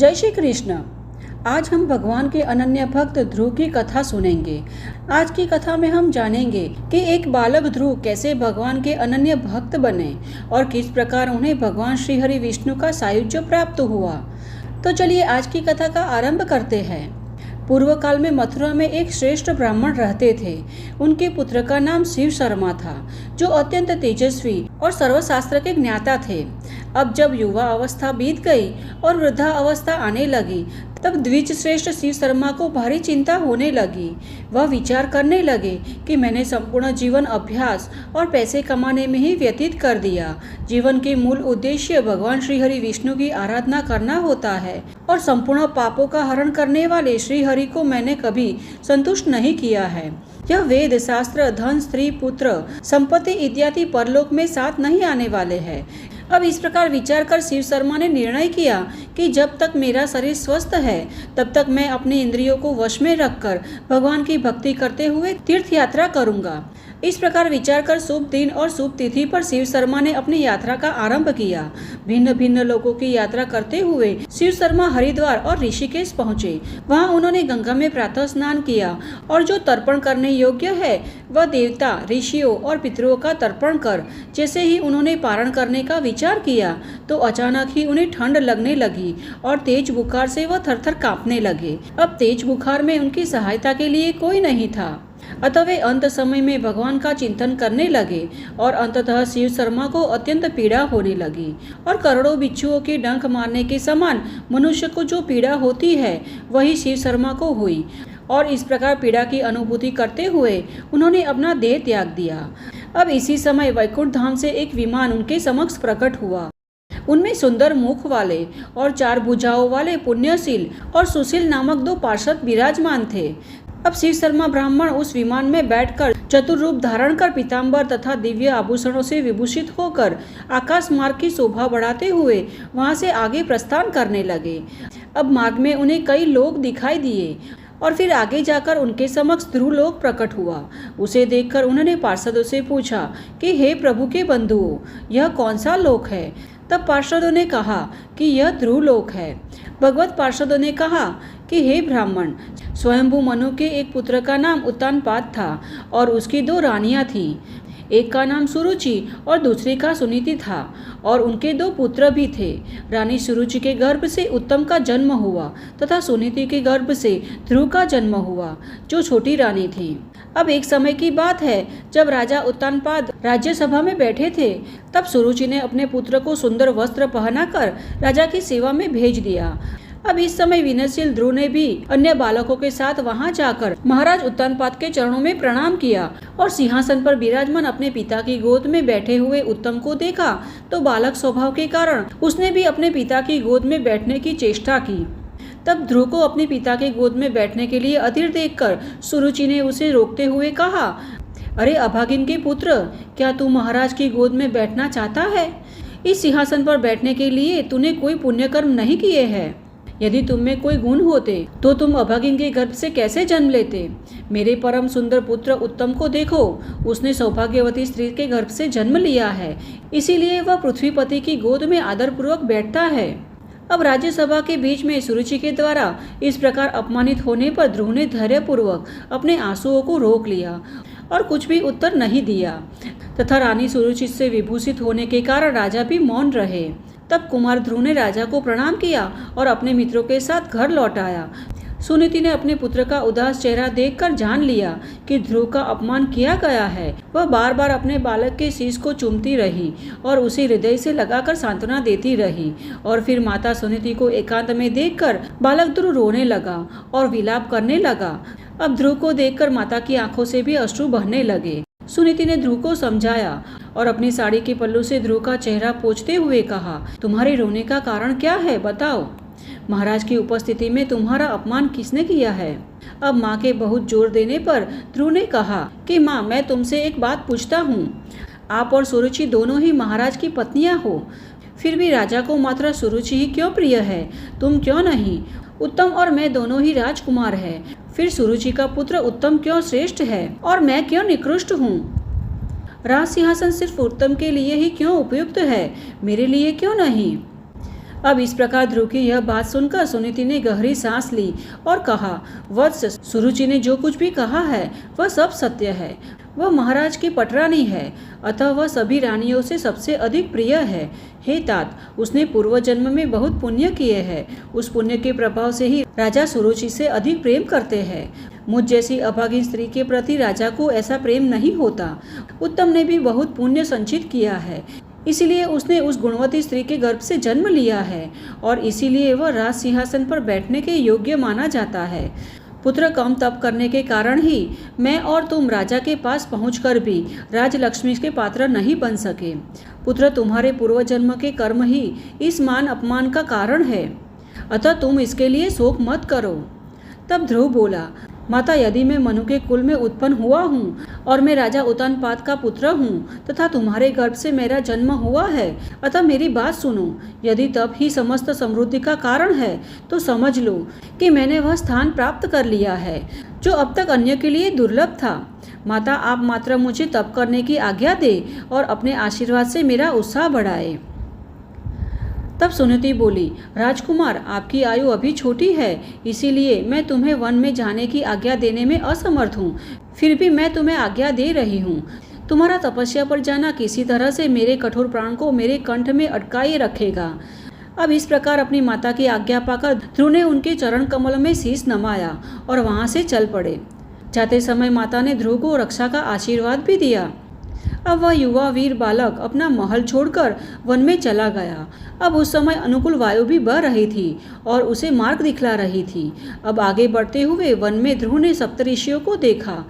जय श्री कृष्ण। आज हम भगवान के अनन्य भक्त ध्रुव की कथा सुनेंगे। आज की कथा में हम जानेंगे कि एक बालक ध्रुव कैसे भगवान के अनन्य भक्त बने और किस प्रकार उन्हें भगवान श्री हरि विष्णु का सायुज्य प्राप्त हुआ। तो चलिए आज की कथा का आरंभ करते हैं। पूर्व काल में मथुरा में एक श्रेष्ठ ब्राह्मण रहते थे। उनके पुत्र का नाम शिव शर्मा था, जो अत्यंत तेजस्वी और सर्वशास्त्र के ज्ञाता थे। अब जब युवा अवस्था बीत गई और वृद्धा अवस्था आने लगी, तब द्विज श्रेष्ठ शिव शर्मा को भारी चिंता होने लगी। वह विचार करने लगे कि मैंने संपूर्ण जीवन अभ्यास और पैसे कमाने में ही व्यतीत कर दिया। जीवन के मूल उद्देश्य भगवान श्री हरि विष्णु की आराधना करना होता है और संपूर्ण पापों का हरण करने वाले श्री हरि को मैंने कभी संतुष्ट नहीं किया है। यह वेद शास्त्र, धन, स्त्री, पुत्र, संपत्ति इत्यादि परलोक में साथ नहीं आने वाले हैं। अब इस प्रकार विचार कर शिव शर्मा ने निर्णय किया कि जब तक मेरा शरीर स्वस्थ है तब तक मैं अपने इंद्रियों को वश में रखकर भगवान की भक्ति करते हुए तीर्थ यात्रा करूंगा। इस प्रकार विचार कर शुभ दिन और शुभ तिथि पर शिव शर्मा ने अपनी यात्रा का आरंभ किया। भिन्न भिन्न लोगों की यात्रा करते हुए शिव शर्मा हरिद्वार और ऋषिकेश पहुँचे। वहाँ उन्होंने गंगा में प्रातः स्नान किया और जो तर्पण करने योग्य है वह देवता, ऋषियों और पितरों का तर्पण कर जैसे ही उन्होंने पारण करने का विचार किया तो अचानक ही उन्हें ठंड लगने लगी और तेज बुखार से वह थरथर कांपने लगे। अब तेज बुखार में उनकी सहायता के लिए कोई नहीं था, अतः वे अंत समय में भगवान का चिंतन करने लगे और अंततः शिव शर्मा को अत्यंत पीड़ा होने लगी और करोड़ों बिच्छुओं के डंक मारने के समान मनुष्य को जो पीड़ा होती है वही शिव शर्मा को हुई और इस प्रकार पीड़ा की अनुभूति करते हुए उन्होंने अपना देह त्याग दिया। अब इसी समय वैकुंठ धाम से एक विमान उनके समक्ष प्रकट हुआ। उनमें सुंदर मुख वाले और 4 भुजाओं वाले पुण्यशील और सुशील नामक 2 पार्षद विराजमान थे। अब शिव शर्मा ब्राह्मण उस विमान में बैठकर चतुर रूप धारण कर पीताम्बर तथा दिव्य आभूषणों से विभूषित होकर आकाश मार्ग की शोभा बढ़ाते हुए वहां से आगे प्रस्थान करने लगे। अब मार्ग में उन्हें कई लोग दिखाई दिए और फिर आगे जाकर उनके समक्ष ध्रुव लोक प्रकट हुआ। उसे देखकर उन्होंने पार्षदों से पूछा कि हे प्रभु के बंधुओं, यह कौन सा लोक है? तब पार्षदों ने कहा कि यह ध्रुव लोक है। भगवत पार्षदों ने कहा कि हे ब्राह्मण, स्वयंभू मनु के एक पुत्र का नाम उत्तानपाद था और उसकी 2 रानियां थीं। एक का नाम सुरुचि और दूसरी का सुनीति था और उनके 2 पुत्र भी थे। रानी सुरुचि के गर्भ से उत्तम का जन्म हुआ तथा सुनीति के गर्भ से ध्रुव का जन्म हुआ, जो छोटी रानी थी। अब एक समय की बात है, जब राजा उत्तानपाद राज्यसभा में बैठे थे, तब सुरुचि ने अपने पुत्र को सुंदर वस्त्र पहनाकर राजा की सेवा में भेज दिया। अब इस समय विनयशील ध्रुव ने भी अन्य बालकों के साथ वहां जाकर महाराज उत्तानपाद के चरणों में प्रणाम किया और सिंहासन पर विराजमान अपने पिता की गोद में बैठे हुए उत्तम को देखा तो बालक स्वभाव के कारण उसने भी अपने पिता की गोद में बैठने की चेष्टा की। तब ध्रुव को अपने पिता के गोद में बैठने के लिए अधीर देखकर सुरुचि ने उसे रोकते हुए कहा, अरे अभागिन के पुत्र, क्या तू महाराज की गोद में बैठना चाहता है? इस सिंहासन पर बैठने के लिए तूने कोई पुण्यकर्म नहीं किए हैं। यदि तुम में कोई गुण होते तो तुम अभागिन के गर्भ से कैसे जन्म लेते? मेरे परम सुंदर पुत्र उत्तम को देखो, उसने सौभाग्यवती स्त्री के गर्भ से जन्म लिया है, इसीलिए वह पृथ्वीपति की गोद में आदरपूर्वक बैठता है। अब राज्यसभा के बीच में सुरुचि के द्वारा इस प्रकार अपमानित होने पर ध्रुव ने धैर्यपूर्वक अपने आंसुओं को रोक लिया और कुछ भी उत्तर नहीं दिया तथा रानी सुरुचि से विभूषित होने के कारण राजा भी मौन रहे। तब कुमार ध्रुव ने राजा को प्रणाम किया और अपने मित्रों के साथ घर लौट आया। सुनीति ने अपने पुत्र का उदास चेहरा देखकर जान लिया कि ध्रुव का अपमान किया गया है। वह बार बार अपने बालक के शीश को चूमती रही और उसे हृदय से लगाकर सांत्वना देती रही और फिर माता सुनीति को एकांत में देखकर बालक ध्रुव रोने लगा और विलाप करने लगा। अब ध्रुव को देखकर माता की आंखों से भी अश्रु बहने लगे। सुनीति ने ध्रुव को समझाया और अपनी साड़ी के पल्लू से ध्रुव का चेहरा पोंछते हुए कहा, तुम्हारे रोने का कारण क्या है, बताओ। महाराज की उपस्थिति में तुम्हारा अपमान किसने किया है? अब माँ के बहुत जोर देने पर ध्रुव ने कहा कि माँ, मैं तुमसे एक बात पूछता हूँ। आप और सुरुचि दोनों ही महाराज की पत्नियाँ हो, फिर भी राजा को मात्र सुरुचि ही क्यों प्रिय है, तुम क्यों नहीं? उत्तम और मैं दोनों ही राजकुमार हैं, फिर सुरुचि का पुत्र उत्तम क्यों श्रेष्ठ है और मैं क्यों निकृष्ट हूँ? राज सिंहासन सिर्फ उत्तम के लिए ही क्यों उपयुक्त है, मेरे लिए क्यों नहीं? अब इस प्रकार ध्रुव की यह बात सुनकर सुनीति ने गहरी सांस ली और कहा, वत्स, सुरुचि ने जो कुछ भी कहा है वह सब सत्य है। वह महाराज की पटरानी है, अतः वह सभी रानियों से सबसे अधिक प्रिय है। हे तात, उसने पूर्व जन्म में बहुत पुण्य किए हैं। उस पुण्य के प्रभाव से ही राजा सुरुचि से अधिक प्रेम करते हैं। मुझ जैसी अभागी स्त्री के प्रति राजा को ऐसा प्रेम नहीं होता। उत्तम ने भी बहुत पुण्य संचित किया है, इसीलिए उसने उस गुणवती स्त्री के गर्भ से जन्म लिया है और इसीलिए वह राज सिंहासन पर बैठने के योग्य माना जाता है। पुत्र कम तप करने के कारण ही मैं और तुम राजा के पास पहुंचकर भी राजलक्ष्मी के पात्र नहीं बन सके। पुत्र, तुम्हारे पूर्व जन्म के कर्म ही इस मान अपमान का कारण है, अतः तुम इसके लिए शोक मत करो। तब ध्रुव बोला, माता, यदि मैं मनु के कुल में उत्पन्न हुआ हूँ और मैं राजा उत्तानपाद का पुत्र हूँ तथा तुम्हारे गर्भ से मेरा जन्म हुआ है, अतः मेरी बात सुनो। यदि तप ही समस्त समृद्धि का कारण है तो समझ लो कि मैंने वह स्थान प्राप्त कर लिया है जो अब तक अन्य के लिए दुर्लभ था। माता, आप मात्र मुझे तप करने की आज्ञा दे और अपने आशीर्वाद से मेरा उत्साह बढ़ाए। तब सुनीति बोली, राजकुमार, आपकी आयु अभी छोटी है, इसीलिए मैं तुम्हें वन में जाने की आज्ञा देने में असमर्थ हूँ। फिर भी मैं तुम्हें आज्ञा दे रही हूँ। तुम्हारा तपस्या पर जाना किसी तरह से मेरे कठोर प्राण को मेरे कंठ में अटकाए रखेगा। अब इस प्रकार अपनी माता की आज्ञा पाकर ध्रुव ने उनके चरण कमल में शीश नमाया और वहाँ से चल पड़े। जाते समय माता ने ध्रुव को रक्षा का आशीर्वाद भी दिया। अब वह युवा वीर बालक अपना महल छोड़कर वन में चला गया। अब उस समय अनुकूल वायु भी बह रही थी और उसे मार्ग दिखला रही थी। अब आगे बढ़ते हुए वन में ध्रुव ने सप्तऋषियों को देखा।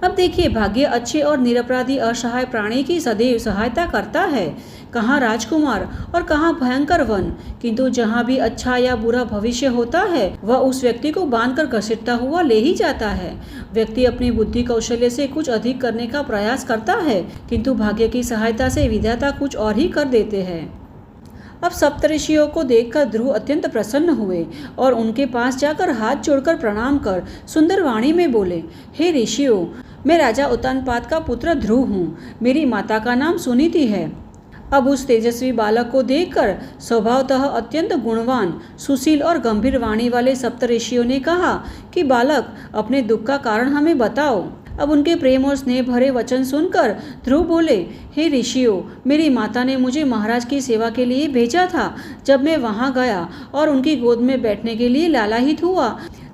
अब देखिए, भाग्य अच्छे और निरपराधी असहाय प्राणी की सदैव सहायता करता है। कहाँ राजकुमार और कहाँ भयंकर वन, किंतु जहाँ भी अच्छा या बुरा भविष्य होता है वह उस व्यक्ति को बांधकर घसीटता हुआ ले ही जाता है। व्यक्ति अपनी बुद्धि कौशल्य से कुछ अधिक करने का प्रयास करता है, किंतु भाग्य की सहायता से विधाता कुछ और ही कर देते हैं। अब सप्तऋषियों को देखकर ध्रुव अत्यंत प्रसन्न हुए और उनके पास जाकर हाथ जोड़कर प्रणाम कर सुंदर वाणी में बोले, हे ऋषियों, मैं राजा उत्तानपाद का पुत्र ध्रुव हूँ। मेरी माता का नाम सुनीति है। अब उस तेजस्वी बालक को देखकर स्वभावतः अत्यंत गुणवान, सुशील और गंभीर वाणी वाले सप्तऋषियों ने कहा कि बालक, अपने दुख का कारण हमें बताओ। अब उनके प्रेम और स्नेह भरे वचन सुनकर ध्रुव बोले, हे ऋषियों, मेरी माता ने मुझे महाराज की सेवा के लिए भेजा था। जब मैं वहाँ गया और उनकी गोद में बैठने के लिए लालायित हुआ,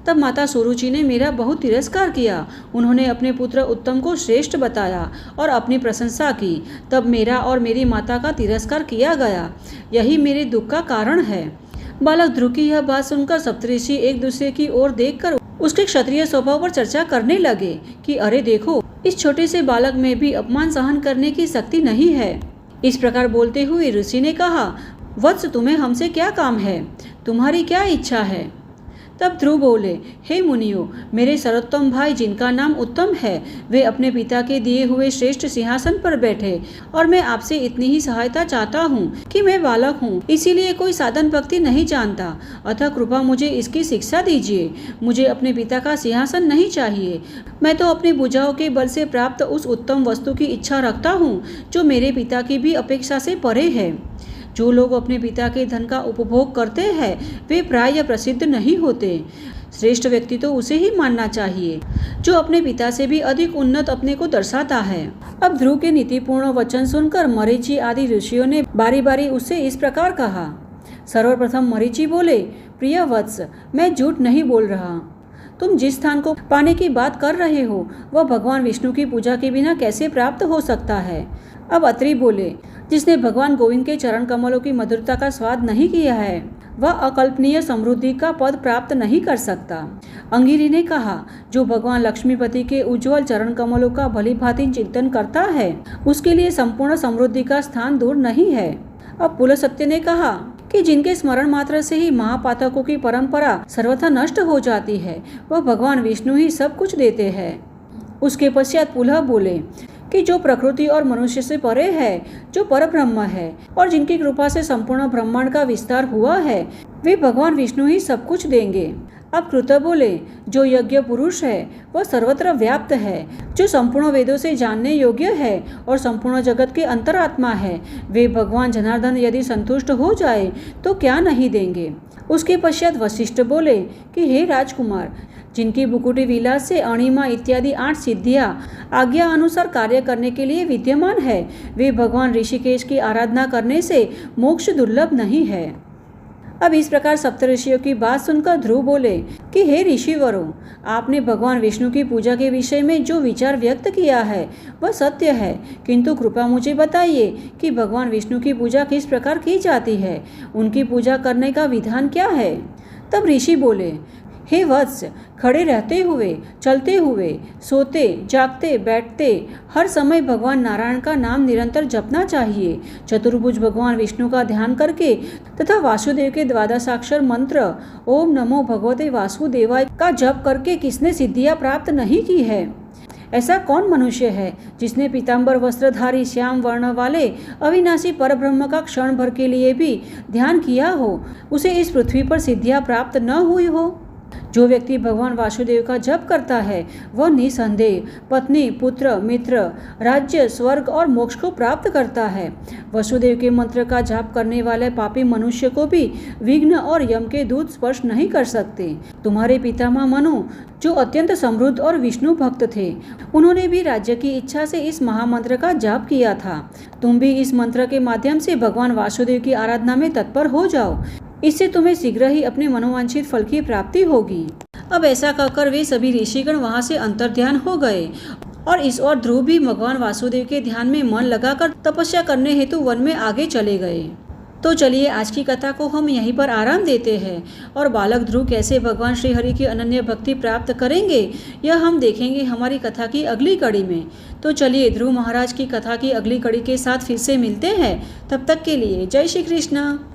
तब माता सुरुचि ने मेरा बहुत तिरस्कार किया। उन्होंने अपने पुत्र उत्तम को श्रेष्ठ बताया और अपनी प्रशंसा की। तब मेरा और मेरी माता का तिरस्कार किया गया। यही मेरे दुख का कारण है। बालक ध्रुव की यह बात सुनकर सप्तऋषि एक दूसरे की ओर देखकर उसके क्षत्रिय स्वभाव पर चर्चा करने लगे कि अरे देखो, इस छोटे से बालक में भी अपमान सहन करने की शक्ति नहीं है। इस प्रकार बोलते हुए ऋषि ने कहा, वत्स, तुम्हें हमसे क्या काम है? तुम्हारी क्या इच्छा है? तब ध्रुव बोले, हे मुनियों, मेरे सर्वोत्तम भाई जिनका नाम उत्तम है, वे अपने पिता के दिए हुए श्रेष्ठ सिंहासन पर बैठे और मैं आपसे इतनी ही सहायता चाहता हूँ कि मैं बालक हूँ, इसीलिए कोई साधन भक्ति नहीं जानता। अतः कृपा मुझे इसकी शिक्षा दीजिए। मुझे अपने पिता का सिंहासन नहीं चाहिए। मैं तो अपनी भुजाओं के बल से प्राप्त उस उत्तम वस्तु की इच्छा रखता हूँ जो मेरे पिता की भी अपेक्षा से परे है। जो लोग अपने पिता के धन का उपभोग करते हैं वे प्राय प्रसिद्ध नहीं होते। श्रेष्ठ व्यक्ति तो उसे ही मानना चाहिए जो अपने पिता से भी अधिक उन्नत अपने को दर्शाता है। अब ध्रुव के नीतिपूर्ण वचन सुनकर मरीचि आदि ऋषियों ने बारी बारी उससे इस प्रकार कहा। सर्वप्रथम मरीचि बोले, प्रिय वत्स, मैं झूठ नहीं बोल रहा। तुम जिस स्थान को पाने की बात कर रहे हो वह भगवान विष्णु की पूजा के बिना कैसे प्राप्त हो सकता है? अब अत्रि बोले, जिसने भगवान गोविंद के चरण कमलों की मधुरता का स्वाद नहीं किया है वह अकल्पनीय समृद्धि का पद प्राप्त नहीं कर सकता। अंगिरी ने कहा, जो भगवान लक्ष्मीपति के उज्जवल चरण कमलों का भली भांति चिंतन करता है उसके लिए संपूर्ण समृद्धि का स्थान दूर नहीं है। अब पुलस्त्य ने कहा कि जिनके स्मरण मात्र से ही महापातकों की परंपरा सर्वथा नष्ट हो जाती है वह भगवान विष्णु ही सब कुछ देते हैं। उसके पश्चात पुलह बोले कि जो प्रकृति और मनुष्य से परे है, जो परब्रह्म है और जिनकी कृपा से संपूर्ण ब्रह्मांड का विस्तार हुआ है वे भगवान विष्णु ही सब कुछ देंगे। अब कृत बोले, जो यज्ञ पुरुष है वह सर्वत्र व्याप्त है, जो संपूर्ण वेदों से जानने योग्य है और संपूर्ण जगत के अंतरात्मा है। वे भगवान जनार्दन यदि संतुष्ट हो जाए तो क्या नहीं देंगे। उसके पश्चात वशिष्ठ बोले कि हे राजकुमार, जिनकी भुकुटी विलास से अणिमा इत्यादि 8 सिद्धियां आज्ञा अनुसार कार्य करने के लिए विद्यमान है, वे भगवान ऋषिकेश की आराधना करने से मोक्ष दुर्लभ नहीं है। अब इस प्रकार सप्तऋषियों की बात सुनकर ध्रुव बोले कि हे ऋषिवरों, आपने भगवान विष्णु की पूजा के विषय में जो विचार व्यक्त किया है वह सत्य है, किंतु कृपा मुझे बताइए कि भगवान विष्णु की पूजा किस प्रकार की जाती है, उनकी पूजा करने का विधान क्या है। तब ऋषि बोले, हे वत्स, खड़े रहते हुए, चलते हुए, सोते, जागते, बैठते हर समय भगवान नारायण का नाम निरंतर जपना चाहिए। चतुर्भुज भगवान विष्णु का ध्यान करके तथा वासुदेव के द्वादशाक्षर मंत्र ओम नमो भगवते वासुदेवाय का जप करके किसने सिद्धियां प्राप्त नहीं की है। ऐसा कौन मनुष्य है जिसने पीताम्बर वस्त्रधारी श्याम वर्ण वाले अविनाशी परब्रह्म का क्षण भर के लिए भी ध्यान किया हो, उसे इस पृथ्वी पर सिद्धियां प्राप्त न हुई हो। जो व्यक्ति भगवान वासुदेव का जप करता है वह निसंदेह पत्नी, पुत्र, मित्र, राज्य, स्वर्ग और मोक्ष को प्राप्त करता है। वसुदेव के मंत्र का जाप करने वाले पापी मनुष्य को भी विघ्न और यम के दूत स्पर्श नहीं कर सकते। तुम्हारे पितामह मनु, जो अत्यंत समृद्ध और विष्णु भक्त थे, उन्होंने भी राज्य की इच्छा से इस महामंत्र का जाप किया था। तुम भी इस मंत्र के माध्यम से भगवान वासुदेव की आराधना में तत्पर हो जाओ, इससे तुम्हें शीघ्र ही अपने मनोवांछित फल की प्राप्ति होगी। अब ऐसा कहकर वे सभी ऋषिगण वहां से अंतर्ध्यान हो गए और इस ओर ध्रुव भी भगवान वासुदेव के ध्यान में मन लगाकर तपस्या करने हेतु वन में आगे चले गए। तो चलिए आज की कथा को हम यहीं पर आराम देते हैं और बालक ध्रुव कैसे भगवान श्री हरि की अनन्य भक्ति प्राप्त करेंगे यह हम देखेंगे हमारी कथा की अगली कड़ी में। तो चलिए ध्रुव महाराज की कथा की अगली कड़ी के साथ फिर से मिलते हैं। तब तक के लिए जय श्री कृष्ण।